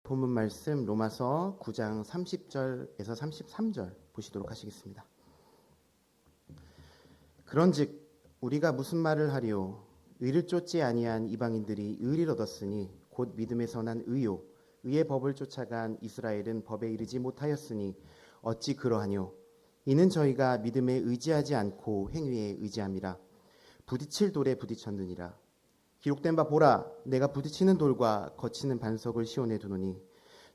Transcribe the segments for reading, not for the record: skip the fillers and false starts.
본문 말씀 로마서 9장 30절에서 33절 보시도록 하시겠습니다. 그런즉 우리가 무슨 말을 하리요? 의를 쫓지 아니한 이방인들이 의를 얻었으니 곧 믿음에서 난 의요. 의의 법을 쫓아간 이스라엘은 법에 이르지 못하였으니 어찌 그러하뇨? 이는 저희가 믿음에 의지하지 않고 행위에 의지함이라. 부딪힐 돌에 부딪혔느니라. 기록된 바 보라, 내가 부딪히는 돌과 거치는 반석을 시온에 두노니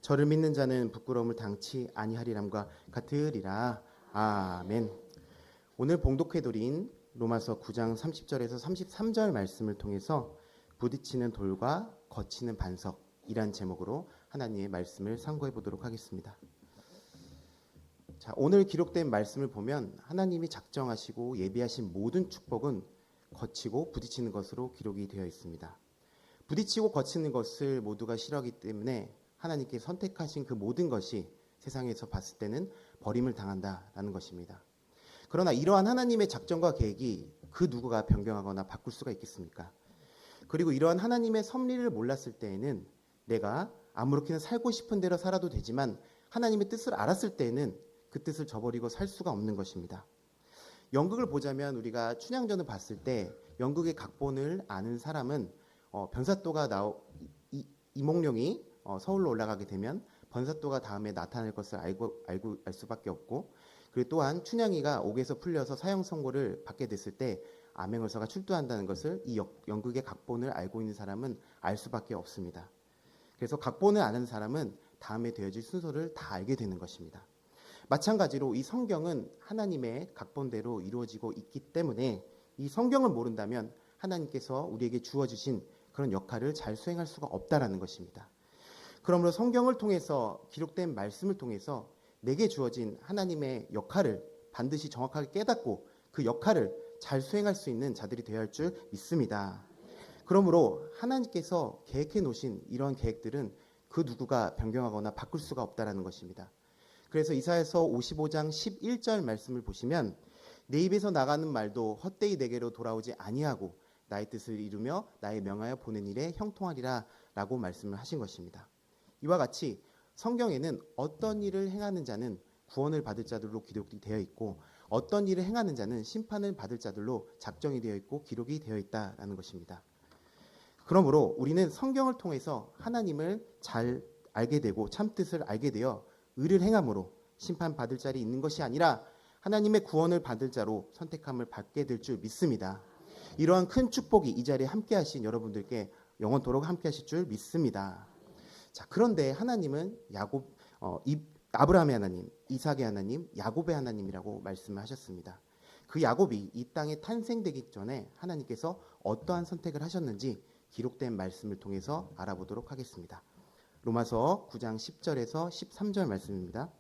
저를 믿는 자는 부끄러움을 당치 아니하리람과 같으리라. 아멘. 오늘 봉독해드린 로마서 9장 30절에서 33절 말씀을 통해서 부딪히는 돌과 거치는 반석이란 제목으로 하나님의 말씀을 상고해 보도록 하겠습니다. 자, 오늘 기록된 말씀을 보면 하나님이 작정하시고 예비하신 모든 축복은 거치고 부딪히는 것으로 기록이 되어 있습니다. 부딪히고 거치는 것을 모두가 싫어하기 때문에 하나님께 선택하신 그 모든 것이 세상에서 봤을 때는 버림을 당한다라는 것입니다. 그러나 이러한 하나님의 작정과 계획이 그 누구가 변경하거나 바꿀 수가 있겠습니까? 그리고 이러한 하나님의 섭리를 몰랐을 때에는 내가 아무렇게나 살고 싶은 대로 살아도 되지만 하나님의 뜻을 알았을 때에는 그 뜻을 저버리고 살 수가 없는 것입니다. 연극을 보자면 우리가 춘향전을 봤을 때 연극의 각본을 아는 사람은 변사또가 이몽룡이 서울로 올라가게 되면 변사또가 다음에 나타날 것을 알 수밖에 없고, 그리고 또한 춘향이가 옥에서 풀려서 사형 선고를 받게 됐을 때 암행어사가 출두한다는 것을 이 연극의 각본을 알고 있는 사람은 알 수밖에 없습니다. 그래서 각본을 아는 사람은 다음에 되어질 순서를 다 알게 되는 것입니다. 마찬가지로 이 성경은 하나님의 각본대로 이루어지고 있기 때문에 이 성경을 모른다면 하나님께서 우리에게 주어주신 그런 역할을 잘 수행할 수가 없다라는 것입니다. 그러므로 성경을 통해서 기록된 말씀을 통해서 내게 주어진 하나님의 역할을 반드시 정확하게 깨닫고 그 역할을 잘 수행할 수 있는 자들이 되어야 할 줄 믿습니다. 그러므로 하나님께서 계획해 놓으신 이러한 계획들은 그 누구가 변경하거나 바꿀 수가 없다라는 것입니다. 그래서 이사야서 55장 11절 말씀을 보시면 내 입에서 나가는 말도 헛되이 내게로 돌아오지 아니하고 나의 뜻을 이루며 나의 명하여 보낸 일에 형통하리라 라고 말씀을 하신 것입니다. 이와 같이 성경에는 어떤 일을 행하는 자는 구원을 받을 자들로 기록이 되어 있고 어떤 일을 행하는 자는 심판을 받을 자들로 작정이 되어 있고 기록이 되어 있다라는 것입니다. 그러므로 우리는 성경을 통해서 하나님을 잘 알게 되고 참뜻을 알게 되어 의를 행함으로 심판받을 자리 있는 것이 아니라 하나님의 구원을 받을 자로 선택함을 받게 될 줄 믿습니다. 이러한 큰 축복이 이 자리에 함께 하신 여러분들께 영원토록 함께 하실 줄 믿습니다. 자, 그런데 하나님은 아브라함의 하나님, 이삭의 하나님, 야곱의 하나님이라고 말씀을 하셨습니다. 그 야곱이 이 땅에 탄생되기 전에 하나님께서 어떠한 선택을 하셨는지 기록된 말씀을 통해서 알아보도록 하겠습니다. 로마서 9장 10절에서 13절 말씀입니다.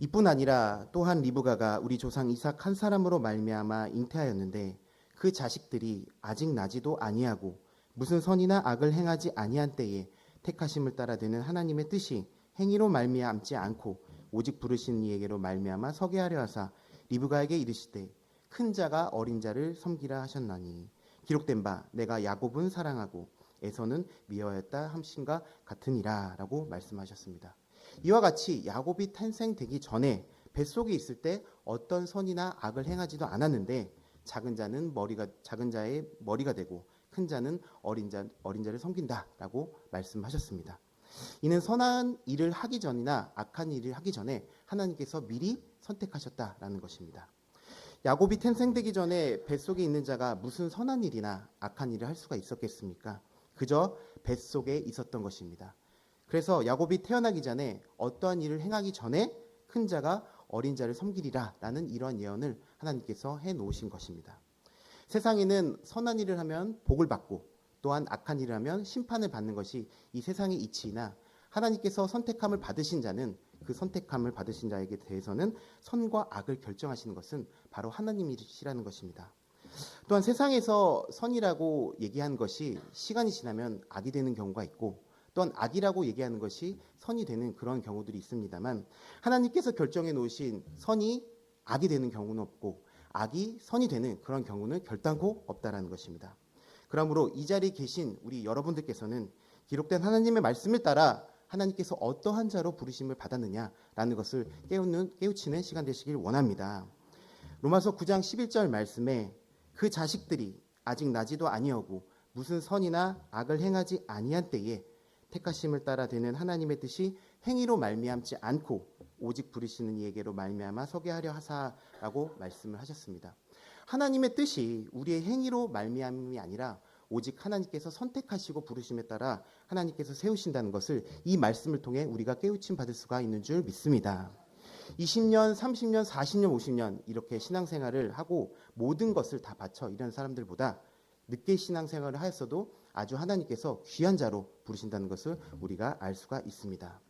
이뿐 아니라 또한 리브가가 우리 조상 이삭 한 사람으로 말미암아 잉태하였는데 그 자식들이 아직 나지도 아니하고 무슨 선이나 악을 행하지 아니한 때에 택하심을 따라 되는 하나님의 뜻이 행위로 말미암지 않고 오직 부르신 이에게로 말미암아 서게 하려 하사 리브가에게 이르시되 큰 자가 어린 자를 섬기라 하셨나니 기록된 바 내가 야곱은 사랑하고 에서는 미워하였다 함신과 같으니라 라고 말씀하셨습니다. 이와 같이 야곱이 탄생되기 전에 뱃속에 있을 때 어떤 선이나 악을 행하지도 않았는데 작은 자의 머리가 되고 큰 자는 어린 자를 섬긴다라고 말씀하셨습니다. 이는 선한 일을 하기 전이나 악한 일을 하기 전에 하나님께서 미리 선택하셨다라는 것입니다. 야곱이 탄생되기 전에 뱃속에 있는 자가 무슨 선한 일이나 악한 일을 할 수가 있었겠습니까? 그저 뱃속에 있었던 것입니다. 그래서 야곱이 태어나기 전에 어떠한 일을 행하기 전에 큰 자가 어린 자를 섬기리라 라는 이러한 예언을 하나님께서 해놓으신 것입니다. 세상에는 선한 일을 하면 복을 받고 또한 악한 일을 하면 심판을 받는 것이 이 세상의 이치이나 하나님께서 선택함을 받으신 자는 그 선택함을 받으신 자에게 대해서는 선과 악을 결정하시는 것은 바로 하나님이시라는 것입니다. 또한 세상에서 선이라고 얘기한 것이 시간이 지나면 악이 되는 경우가 있고 또한 악이라고 얘기하는 것이 선이 되는 그런 경우들이 있습니다만 하나님께서 결정해 놓으신 선이 악이 되는 경우는 없고 악이 선이 되는 그런 경우는 결단코 없다라는 것입니다. 그러므로 이 자리에 계신 우리 여러분들께서는 기록된 하나님의 말씀을 따라 하나님께서 어떠한 자로 부르심을 받았느냐라는 것을 깨우치는 시간 되시길 원합니다. 로마서 9장 11절 말씀에 그 자식들이 아직 나지도 아니하고 무슨 선이나 악을 행하지 아니한 때에 택하심을 따라 되는 하나님의 뜻이 행위로 말미암지 않고 오직 부르시는 이에게로 말미암아 서게 하려 하사라고 말씀을 하셨습니다. 하나님의 뜻이 우리의 행위로 말미암이 아니라 오직 하나님께서 선택하시고 부르심에 따라 하나님께서 세우신다는 것을 이 말씀을 통해 우리가 깨우침 받을 수가 있는 줄 믿습니다. 20년, 30년, 40년, 50년 이렇게 신앙생활을 하고 모든 것을 다 바쳐 이런 사람들보다 늦게 신앙생활을 하였어도 아주 하나님께서 귀한 자로 부르신다는 것을 우리가 알 수가 있습니다.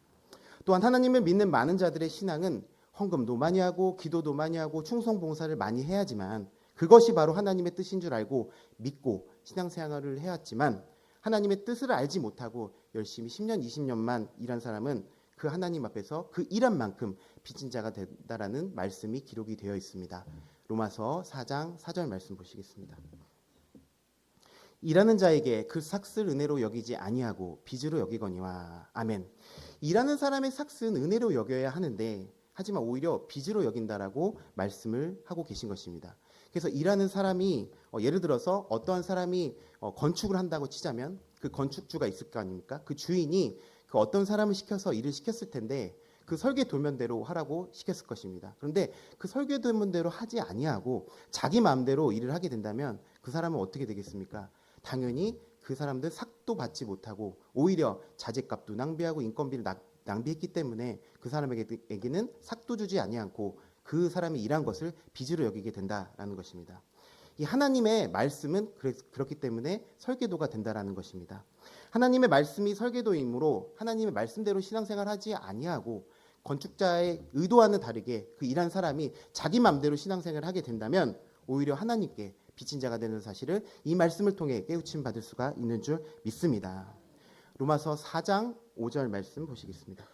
또한 하나님을 믿는 많은 자들의 신앙은 헌금도 많이 하고 기도도 많이 하고 충성봉사를 많이 해야지만 그것이 바로 하나님의 뜻인 줄 알고 믿고 신앙생활을 해왔지만 하나님의 뜻을 알지 못하고 열심히 10년, 20년만 일한 사람은 그 하나님 앞에서 그 일한 만큼 빚진 자가 된다라는 말씀이 기록이 되어 있습니다. 로마서 4장 4절 말씀 보시겠습니다. 일하는 자에게 그 삭슬 은혜로 여기지 아니하고 빚으로 여기거니와. 아멘. 일하는 사람의 삭슬은 은혜로 여겨야 하는데 하지만 오히려 빚으로 여긴다라고 말씀을 하고 계신 것입니다. 그래서 일하는 사람이 예를 들어서 어떠한 사람이 건축을 한다고 치자면 그 건축주가 있을 거 아닙니까? 그 주인이 그 어떤 사람을 시켜서 일을 시켰을 텐데 그 설계 도면대로 하라고 시켰을 것입니다. 그런데 그 설계 도면대로 하지 아니하고 자기 마음대로 일을 하게 된다면 그 사람은 어떻게 되겠습니까? 당연히 그 사람들 삭도 받지 못하고 오히려 자재값도 낭비하고 인건비를 낭비했기 때문에 그 사람에게는 삭도 주지 아니하고 그 사람이 일한 것을 빚으로 여기게 된다라는 것입니다. 이 하나님의 말씀은 그렇기 때문에 설계도가 된다라는 것입니다. 하나님의 말씀이 설계도이므로 하나님의 말씀대로 신앙생활하지 아니하고 건축자의 의도와는 다르게 그 일한 사람이 자기 마음대로 신앙생활을 하게 된다면 오히려 하나님께 빚진 자가 되는 사실을 이 말씀을 통해 깨우침 받을 수가 있는 줄 믿습니다. 로마서 4장 5절 말씀 보시겠습니다.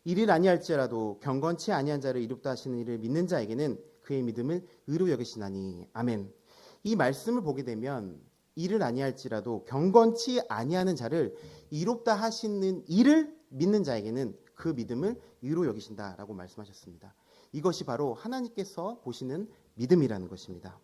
일을 아니할지라도 경건치 아니한 자를 이롭다 하시는 이를 믿는 자에게는 그의 믿음을 의로 여기시나니. 아멘. 이 말씀을 보게 되면 일을 아니할지라도 경건치 아니하는 자를 이롭다 하시는 이를 믿는 자에게는 그 믿음을 의로 여기신다라고 말씀하셨습니다. 이것이 바로 하나님께서 보시는 믿음이라는 것입니다.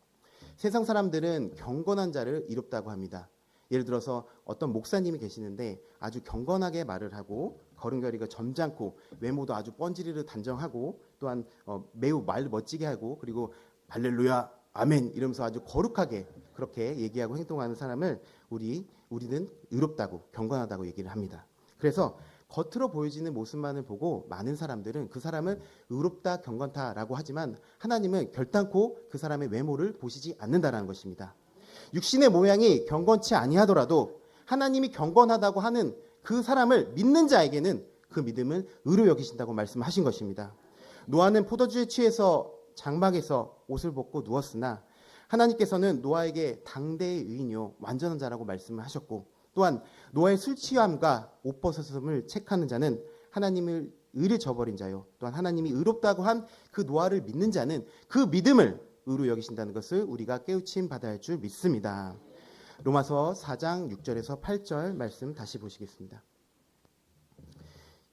세상 사람들은 경건한 자를 이롭다고 합니다. 예를 들어서 어떤 목사님이 계시는데 아주 경건하게 말을 하고 걸음걸이가 점잖고 외모도 아주 뻔지르르 단정하고 또한 매우 말 멋지게 하고 그리고 할렐루야 아멘 이러면서 아주 거룩하게 그렇게 얘기하고 행동하는 사람을 우리는 의롭다고 경건하다고 얘기를 합니다. 그래서 겉으로 보여지는 모습만을 보고 많은 사람들은 그 사람을 의롭다 경건타라고 하지만 하나님은 결단코 그 사람의 외모를 보시지 않는다라는 것입니다. 육신의 모양이 경건치 아니하더라도 하나님이 경건하다고 하는 그 사람을 믿는 자에게는 그 믿음을 의로 여기신다고 말씀하신 것입니다. 노아는 포도주에 취해서 장막에서 옷을 벗고 누웠으나 하나님께서는 노아에게 당대의 의인이요 완전한 자라고 말씀을 하셨고 또한 노아의 술 취함과 옷 벗었음을 책하는 자는 하나님을 의를 저버린 자요 또한 하나님이 의롭다고 한 그 노아를 믿는 자는 그 믿음을 의로 여기신다는 것을 우리가 깨우침 받아야 할 줄 믿습니다. 로마서 4장 6절에서 8절 말씀 다시 보시겠습니다.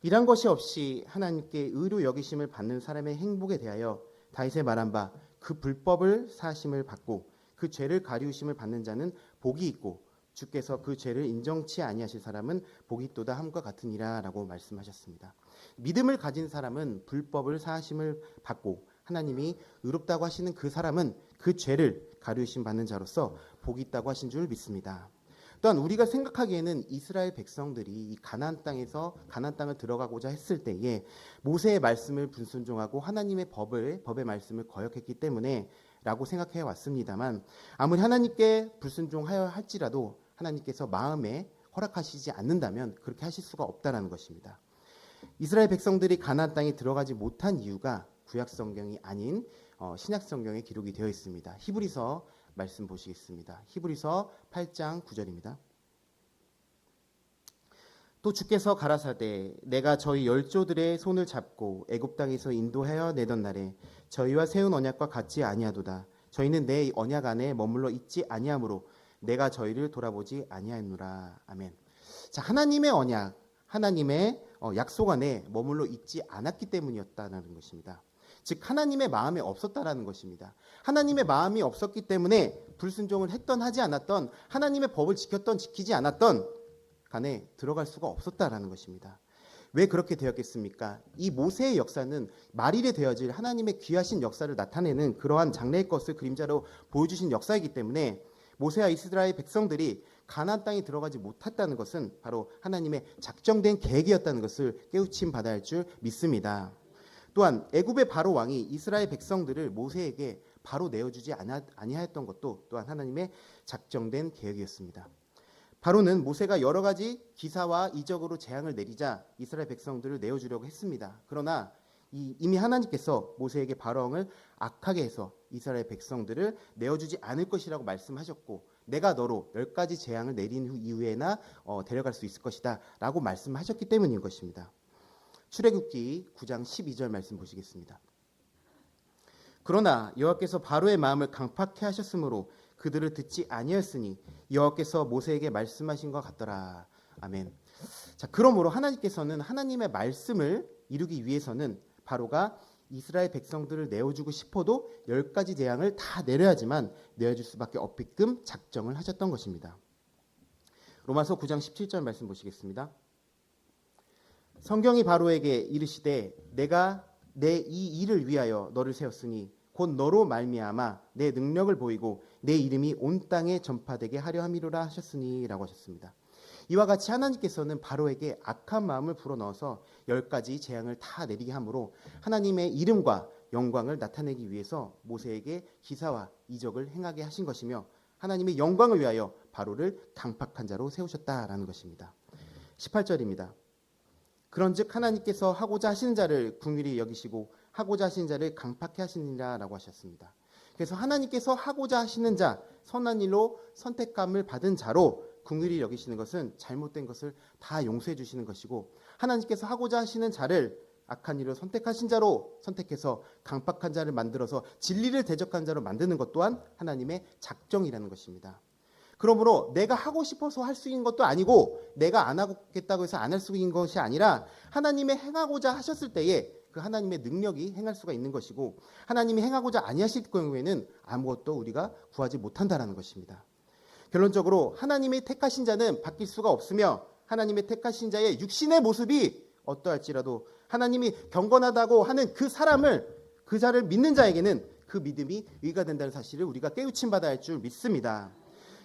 이란 것이 없이 하나님께 의로 여기심을 받는 사람의 행복에 대하여 다윗의 말한 바 그 불법을 사하심을 받고 그 죄를 가리우심을 받는 자는 복이 있고 주께서 그 죄를 인정치 아니하실 사람은 복이 있도다 함과 같으니라 라고 말씀하셨습니다. 믿음을 가진 사람은 불법을 사하심을 받고 하나님이 의롭다고 하시는 그 사람은 그 죄를 가리우심 받는 자로서 복이 있다고 하신 줄 믿습니다. 또한 우리가 생각하기에는 이스라엘 백성들이 이 가나안 땅을 들어가고자 했을 때에 모세의 말씀을 불순종하고 하나님의 법의 말씀을 거역했기 때문에 라고 생각해 왔습니다만 아무리 하나님께 불순종하여 할지라도 하나님께서 마음에 허락하시지 않는다면 그렇게 하실 수가 없다라는 것입니다. 이스라엘 백성들이 가나안 땅에 들어가지 못한 이유가 구약 성경이 아닌 신약 성경에 기록이 되어 있습니다. 히브리서 말씀 보시겠습니다. 히브리서 8장 9절입니다. 또 주께서 가라사대 내가 저희 열조들의 손을 잡고 애굽 땅에서 인도하여 내던 날에 저희와 세운 언약과 같지 아니하도다. 저희는 내 언약 안에 머물러 있지 아니하므로 내가 저희를 돌아보지 아니하였노라. 아멘. 자, 하나님의 언약, 하나님의 약속 안에 머물러 있지 않았기 때문이었다는 것입니다. 즉 하나님의 마음에 없었다라는 것입니다. 하나님의 마음이 없었기 때문에 불순종을 했던 하지 않았던, 하나님의 법을 지켰던 지키지 않았던 간에 들어갈 수가 없었다라는 것입니다. 왜 그렇게 되었겠습니까? 이 모세의 역사는 말일에 되어질 하나님의 귀하신 역사를 나타내는 그러한 장래의 것을 그림자로 보여주신 역사이기 때문에 모세와 이스라엘 백성들이 가나안 땅에 들어가지 못했다는 것은 바로 하나님의 작정된 계획이었다는 것을 깨우침 받아야 할 줄 믿습니다. 또한 애굽의 바로 왕이 이스라엘 백성들을 모세에게 바로 내어주지 아니하였던 것도 또한 하나님의 작정된 계획이었습니다. 바로는 모세가 여러 가지 기사와 이적으로 재앙을 내리자 이스라엘 백성들을 내어주려고 했습니다. 그러나 이미 하나님께서 모세에게 바로 왕을 악하게 해서 이스라엘 백성들을 내어주지 않을 것이라고 말씀하셨고, 내가 너로 10가지 재앙을 내린 이후에나 데려갈 수 있을 것이다 라고 말씀하셨기 때문인 것입니다. 출애굽기 9장 12절 말씀 보시겠습니다. 그러나 여호와께서 바로의 마음을 강팍해 하셨으므로 그들을 듣지 아니하였으니 여호와께서 모세에게 말씀하신 것 같더라. 아멘. 자, 그러므로 하나님께서는 하나님의 말씀을 이루기 위해서는 바로가 이스라엘 백성들을 내어주고 싶어도 10가지 재앙을 다 내려야지만 내어줄 수밖에 없게끔 작정을 하셨던 것입니다. 로마서 9장 17절 말씀 보시겠습니다. 성경이 바로에게 이르시되 내가 내 이 일을 위하여 너를 세웠으니 곧 너로 말미암아 내 능력을 보이고 내 이름이 온 땅에 전파되게 하려 함이로라 하셨으니 라고 하셨습니다. 이와 같이 하나님께서는 바로에게 악한 마음을 불어넣어서 10가지 재앙을 다 내리게 함으로 하나님의 이름과 영광을 나타내기 위해서 모세에게 기사와 이적을 행하게 하신 것이며 하나님의 영광을 위하여 바로를 강팍한 자로 세우셨다라는 것입니다. 18절입니다. 그런즉 하나님께서 하고자 하시는 자를 긍휼히 여기시고 하고자 하시는 자를 강팍해 하시니라 라고 하셨습니다. 그래서 하나님께서 하고자 하시는 자, 선한 일로 선택감을 받은 자로 긍휼히 여기시는 것은 잘못된 것을 다 용서해 주시는 것이고, 하나님께서 하고자 하시는 자를 악한 일을 선택하신 자로 선택해서 강팍한 자를 만들어서 진리를 대적한 자로 만드는 것 또한 하나님의 작정이라는 것입니다. 그러므로 내가 하고 싶어서 할 수 있는 것도 아니고 내가 안 하겠다고 해서 안 할 수 있는 것이 아니라 하나님의 행하고자 하셨을 때에 그 하나님의 능력이 행할 수가 있는 것이고, 하나님이 행하고자 아니하실 경우에는 아무것도 우리가 구하지 못한다라는 것입니다. 결론적으로 하나님의 택하신 자는 바뀔 수가 없으며 하나님의 택하신 자의 육신의 모습이 어떠할지라도 하나님이 경건하다고 하는 그 사람을, 그 자를 믿는 자에게는 그 믿음이 의가 된다는 사실을 우리가 깨우침 받아야 할 줄 믿습니다.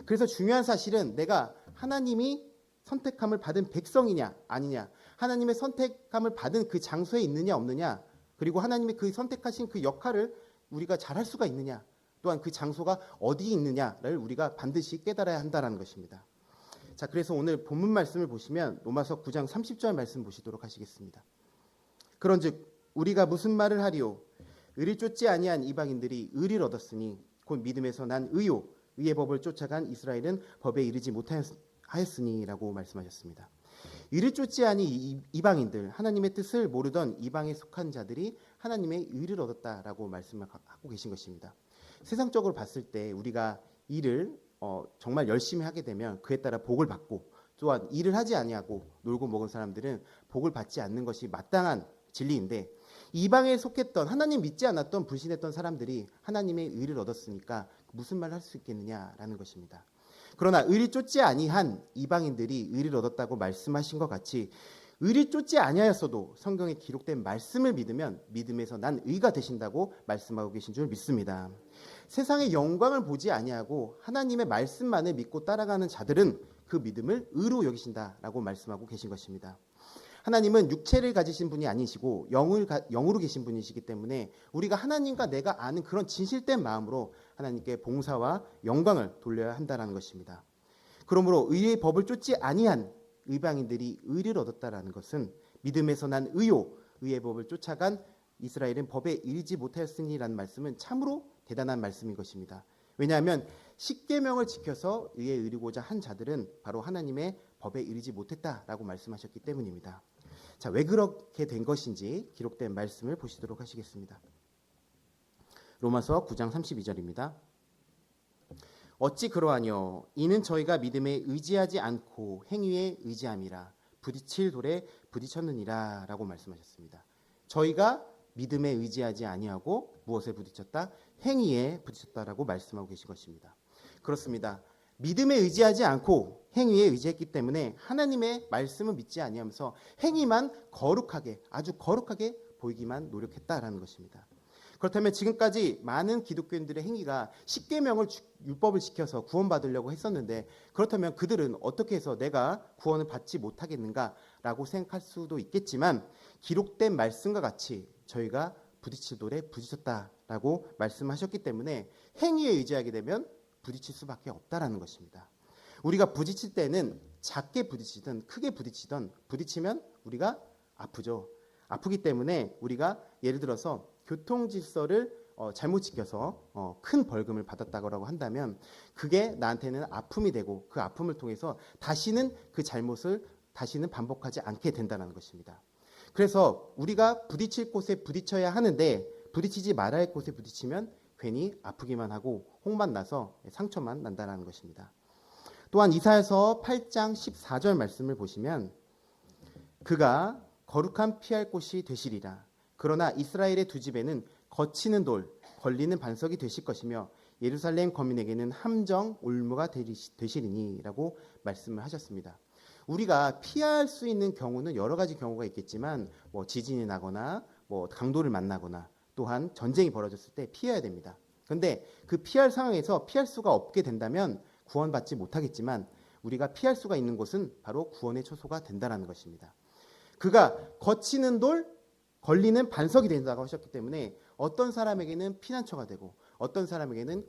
그래서 중요한 사실은 내가 하나님이 선택함을 받은 백성이냐 아니냐, 하나님의 선택함을 받은 그 장소에 있느냐 없느냐, 그리고 하나님이 그 선택하신 그 역할을 우리가 잘할 수가 있느냐, 또한 그 장소가 어디에 있느냐를 우리가 반드시 깨달아야 한다는 것입니다. 자, 그래서 오늘 본문 말씀을 보시면 로마서 9장 30절 말씀 보시도록 하시겠습니다. 그런즉 우리가 무슨 말을 하리요? 의를 쫓지 아니한 이방인들이 의를 얻었으니 곧 믿음에서 난 의요 의의 법을 쫓아간 이스라엘은 법에 이르지 못하였으니라고 말씀하셨습니다. 의를 쫓지 아니 이방인들, 하나님의 뜻을 모르던 이방에 속한 자들이 하나님의 의를 얻었다라고 말씀하고 계신 것입니다. 세상적으로 봤을 때 우리가 일을 정말 열심히 하게 되면 그에 따라 복을 받고, 또한 일을 하지 아니하고 놀고 먹은 사람들은 복을 받지 않는 것이 마땅한 진리인데, 이방에 속했던 하나님 믿지 않았던 불신했던 사람들이 하나님의 의를 얻었으니까 무슨 말을 할 수 있겠느냐라는 것입니다. 그러나 의를 쫓지 아니한 이방인들이 의를 얻었다고 말씀하신 것 같이 의를 쫓지 아니하였어도 성경에 기록된 말씀을 믿으면 믿음에서 난 의가 되신다고 말씀하고 계신 줄 믿습니다. 세상의 영광을 보지 아니하고 하나님의 말씀만을 믿고 따라가는 자들은 그 믿음을 의로 여기신다라고 말씀하고 계신 것입니다. 하나님은 육체를 가지신 분이 아니시고 영으로 계신 분이시기 때문에 우리가 하나님과 내가 아는 그런 진실된 마음으로 하나님께 봉사와 영광을 돌려야 한다는 것입니다. 그러므로 의의 법을 쫓지 아니한 이방인들이 의를 얻었다라는 것은 믿음에서 난 의요, 의의 법을 쫓아간 이스라엘은 법에 이르지 못하였으니라는 말씀은 참으로 대단한 말씀인 것입니다. 왜냐하면 십계명을 지켜서 의에 이르고자 한 자들은 바로 하나님의 법에 이르지 못했다라고 말씀하셨기 때문입니다. 자, 왜 그렇게 된 것인지 기록된 말씀을 보시도록 하시겠습니다. 로마서 9장 32절입니다. 어찌 그러하뇨? 이는 저희가 믿음에 의지하지 않고 행위에 의지함이라. 부딪힐 돌에 부딪혔느니라 라고 말씀하셨습니다. 저희가 믿음에 의지하지 아니하고 무엇에 부딪혔다? 행위에 부딪혔다라고 말씀하고 계신 것입니다. 그렇습니다. 믿음에 의지하지 않고 행위에 의지했기 때문에 하나님의 말씀을 믿지 아니하면서 행위만 거룩하게, 아주 거룩하게 보이기만 노력했다라는 것입니다. 그렇다면 지금까지 많은 기독교인들의 행위가 십계명을 율법을 지켜서 구원받으려고 했었는데, 그렇다면 그들은 어떻게 해서 내가 구원을 받지 못하겠는가라고 생각할 수도 있겠지만, 기록된 말씀과 같이 저희가 부딪힐 돌에 부딪혔다라고 말씀하셨기 때문에 행위에 의지하게 되면 부딪힐 수밖에 없다라는 것입니다. 우리가 부딪힐 때는 작게 부딪히든 크게 부딪히든 부딪히면 우리가 아프죠. 아프기 때문에 우리가 예를 들어서 교통 질서를 잘못 지켜서 큰 벌금을 받았다고 한다면 그게 나한테는 아픔이 되고 그 아픔을 통해서 다시는 그 잘못을 다시는 반복하지 않게 된다는 것입니다. 그래서 우리가 부딪힐 곳에 부딪혀야 하는데 부딪히지 말아야 할 곳에 부딪히면 괜히 아프기만 하고 혹만 나서 상처만 난다는 것입니다. 또한 이사야서 8장 14절 말씀을 보시면 그가 거룩한 피할 곳이 되시리라. 그러나 이스라엘의 두 집에는 거치는 돌, 걸리는 반석이 되실 것이며 예루살렘 거민에게는 함정, 올무가 되시리니 라고 말씀을 하셨습니다. 우리가 피할 수 있는 경우는 여러 가지 경우가 있겠지만 지진이 나거나 강도를 만나거나 또한 전쟁이 벌어졌을 때 피해야 됩니다. 그런데 그 피할 상황에서 피할 수가 없게 된다면 구원받지 못하겠지만 우리가 피할 수가 있는 곳은 바로 구원의 초소가 된다는 것입니다. 그가 거치는 돌, 걸리는 반석이 된다고 하셨기 때문에 어떤 사람에게는 피난처가 되고 어떤 사람에게는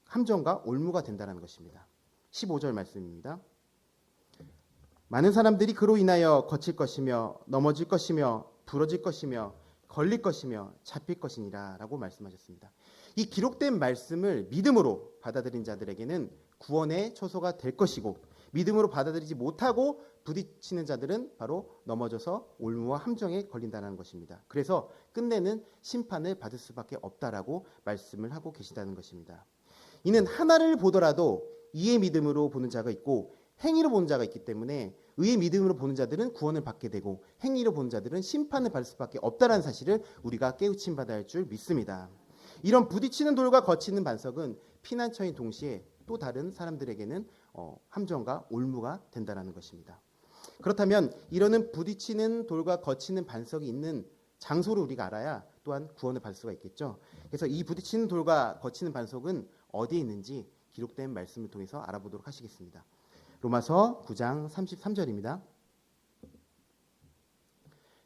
함정과 올무가 된다는 것입니다. 15절 말씀입니다. 많은 사람들이 그로 인하여 거칠 것이며 넘어질 것이며 부러질 것이며 걸릴 것이며 잡힐 것이니라 라고 말씀하셨습니다. 이 기록된 말씀을 믿음으로 받아들인 자들에게는 구원의 초소가 될 것이고 믿음으로 받아들이지 못하고 부딪히는 자들은 바로 넘어져서 올무와 함정에 걸린다는 것입니다. 그래서 끝내는 심판을 받을 수밖에 없다라고 말씀을 하고 계시다는 것입니다. 이는 하나를 보더라도 이의 믿음으로 보는 자가 있고 행위로 보는 자가 있기 때문에 의의 믿음으로 보는 자들은 구원을 받게 되고 행위로 보는 자들은 심판을 받을 수밖에 없다는 사실을 우리가 깨우침 받아야 할 줄 믿습니다. 이런 부딪히는 돌과 거치는 반석은 피난처인 동시에 또 다른 사람들에게는 함정과 올무가 된다는 것입니다. 그렇다면 이러는 부딪히는 돌과 거치는 반석이 있는 장소를 우리가 알아야 또한 구원을 받을 수가 있겠죠. 그래서 이 부딪히는 돌과 거치는 반석은 어디에 있는지 기록된 말씀을 통해서 알아보도록 하시겠습니다. 로마서 9장 33절입니다.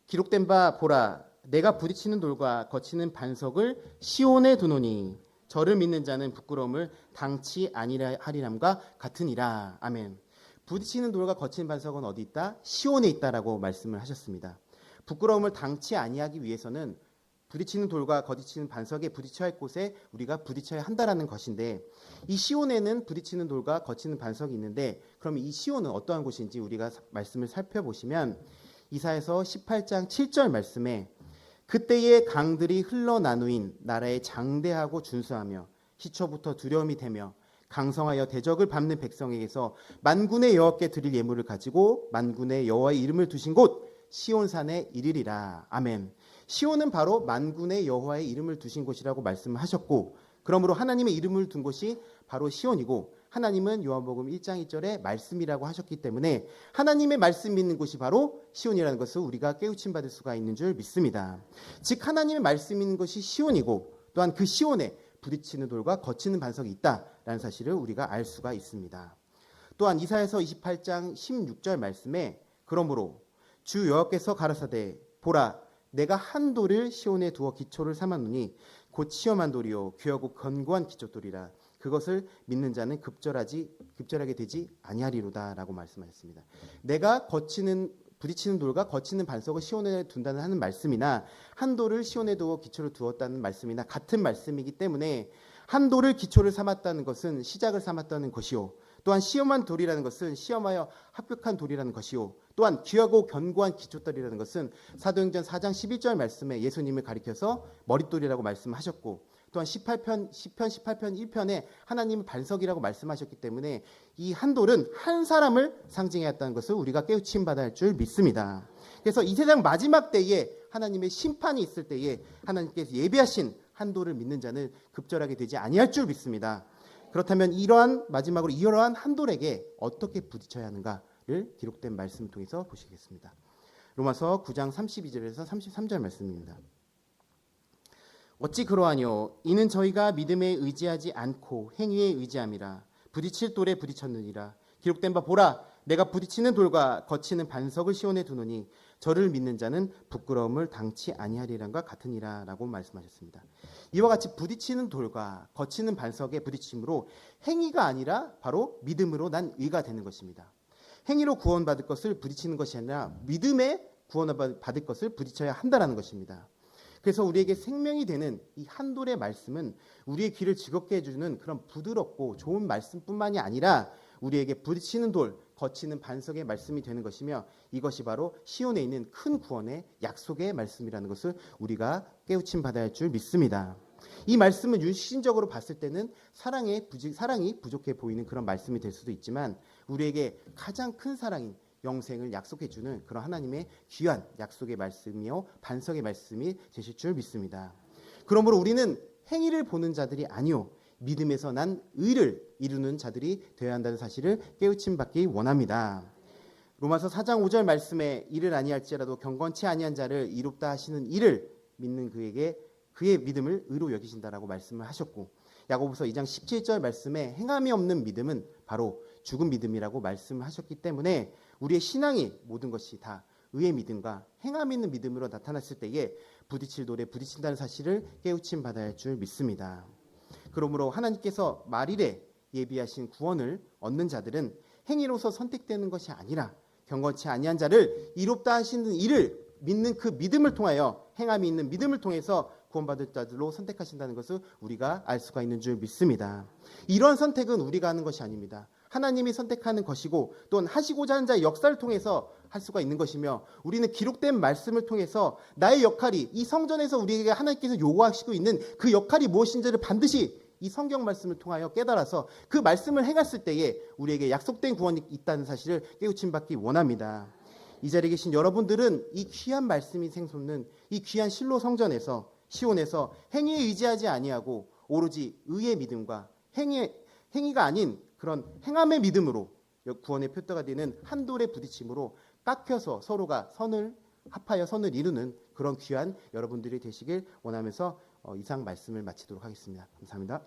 기록된 바 보라, 내가 부딪히는 돌과 거치는 반석을 시온에 두노니 저를 믿는 자는 부끄러움을 당치 아니하리람과 같으니라. 아멘. 부딪히는 돌과 거치는 반석은 어디 있다? 시온에 있다라고 말씀을 하셨습니다. 부끄러움을 당치 아니하기 위해서는 부딪히는 돌과 거치는 반석에 부딪혀야 할 곳에 우리가 부딪혀야 한다라는 것인데, 이 시온에는 부딪히는 돌과 거치는 반석이 있는데 그럼 이 시온은 어떠한 곳인지 우리가 말씀을 살펴보시면 이사야서 18장 7절 말씀에 그때의 강들이 흘러나누인 나라에 장대하고 준수하며 시초부터 두려움이 되며 강성하여 대적을 밟는 백성에게서 만군의 여호와께 드릴 예물을 가지고 만군의 여호와의 이름을 두신 곳 시온산에 이르리라. 아멘. 시온은 바로 만군의 여호와의 이름을 두신 곳이라고 말씀을 하셨고, 그러므로 하나님의 이름을 둔 곳이 바로 시온이고 하나님은 요한복음 1장 1절에 말씀이라고 하셨기 때문에 하나님의 말씀 믿는 곳이 바로 시온이라는 것을 우리가 깨우침 받을 수가 있는 줄 믿습니다. 즉 하나님의 말씀 믿는 것이 시온이고 또한 그 시온에 부딪히는 돌과 거치는 반석이 있다라는 사실을 우리가 알 수가 있습니다. 또한 이사야서 28장 16절 말씀에 그러므로 주 여호와께서 가라사대 보라 내가 한 돌을 시온에 두어 기초를 삼았노니 곧 시험한 돌이요 귀하고 견고한 기초돌이라 그것을 믿는 자는 급절하게 되지 아니하리로다라고 말씀하셨습니다. 내가 부딪히는 돌과 거치는 반석을 시온에 둔다는 하는 말씀이나 한 돌을 시온에 두어 기초를 두었다는 말씀이나 같은 말씀이기 때문에 한 돌을 기초를 삼았다는 것은 시작을 삼았다는 것이요 또한 시험한 돌이라는 것은 시험하여 합격한 돌이라는 것이요 또한 귀하고 견고한 기초돌이라는 것은 사도행전 4장 11절 말씀에 예수님을 가리켜서 머릿돌이라고 말씀하셨고 또한 18편 18편 1편에 하나님은 반석이라고 말씀하셨기 때문에 이 한 돌은 한 사람을 상징해왔다는 것을 우리가 깨우침 받아야 할 줄 믿습니다. 그래서 이 세상 마지막 때에 하나님의 심판이 있을 때에 하나님께서 예비하신 한 돌을 믿는 자는 급절하게 되지 아니할 줄 믿습니다. 그렇다면 마지막으로 이러한 한 돌에게 어떻게 부딪혀야 하는가를 기록된 말씀을 통해서 보시겠습니다. 로마서 9장 32절에서 33절 말씀입니다. 어찌 그러하뇨? 이는 저희가 믿음에 의지하지 않고 행위에 의지함이라. 부딪힐 돌에 부딪혔느니라. 기록된 바 보라, 내가 부딪히는 돌과 거치는 반석을 시온에 두노니 저를 믿는 자는 부끄러움을 당치 아니하리란과 같으니라 라고 말씀하셨습니다. 이와 같이 부딪히는 돌과 거치는 반석의 부딪힘으로 행위가 아니라 바로 믿음으로 난 의가 되는 것입니다. 행위로 구원받을 것을 부딪히는 것이 아니라 믿음에 구원받을 것을 부딪혀야 한다는 것입니다. 그래서 우리에게 생명이 되는 이 한 돌의 말씀은 우리의 귀를 즐겁게 해주는 그런 부드럽고 좋은 말씀뿐만이 아니라 우리에게 부딪히는 돌, 거치는 반석의 말씀이 되는 것이며 이것이 바로 시온에 있는 큰 구원의 약속의 말씀이라는 것을 우리가 깨우침 받아야 할 줄 믿습니다. 이 말씀은 유신적으로 봤을 때는 사랑이 부족해 보이는 그런 말씀이 될 수도 있지만 우리에게 가장 큰 사랑인 영생을 약속해 주는 그런 하나님의 귀한 약속의 말씀이요 반석의 말씀이 되실 줄 믿습니다. 그러므로 우리는 행위를 보는 자들이 아니요 믿음에서 난 의를 이루는 자들이 되어야 한다는 사실을 깨우침 받기 원합니다. 로마서 4장 5절 말씀에 이를 아니할지라도 경건치 아니한 자를 이롭다 하시는 이를 믿는 그에게 그의 믿음을 의로 여기신다라고 말씀을 하셨고 야고보서 2장 17절 말씀에 행함이 없는 믿음은 바로 죽은 믿음이라고 말씀하셨기 때문에 우리의 신앙이 모든 것이 다 의의 믿음과 행함 있는 믿음으로 나타났을 때에 부딪힐 돌에 부딪힌다는 사실을 깨우침 받아야 할 줄 믿습니다. 그러므로 하나님께서 말일에 예비하신 구원을 얻는 자들은 행위로서 선택되는 것이 아니라 경건치 아니한 자를 이롭다 하시는 이를 믿는 그 믿음을 통하여 행함이 있는 믿음을 통해서 구원받을 자들로 선택하신다는 것을 우리가 알 수가 있는 줄 믿습니다. 이런 선택은 우리가 하는 것이 아닙니다. 하나님이 선택하는 것이고 또한 하시고자 하는 자의 역사를 통해서 할 수가 있는 것이며 우리는 기록된 말씀을 통해서 나의 역할이 이 성전에서 우리에게 하나님께서 요구하시고 있는 그 역할이 무엇인지를 반드시 이 성경 말씀을 통하여 깨달아서 그 말씀을 행했을 때에 우리에게 약속된 구원이 있다는 사실을 깨우침 받기 원합니다. 이 자리에 계신 여러분들은 이 귀한 말씀이 생솟는 이 귀한 실로 성전에서 시온에서 행위에 의지하지 아니하고 오로지 의의 믿음과 행위가 아닌 그런 행함의 믿음으로 구원의 표대가 되는 한 돌의 부딪힘으로 깎여서 서로가 선을 합하여 선을 이루는 그런 귀한 여러분들이 되시길 원하면서 이상 말씀을 마치도록 하겠습니다. 감사합니다.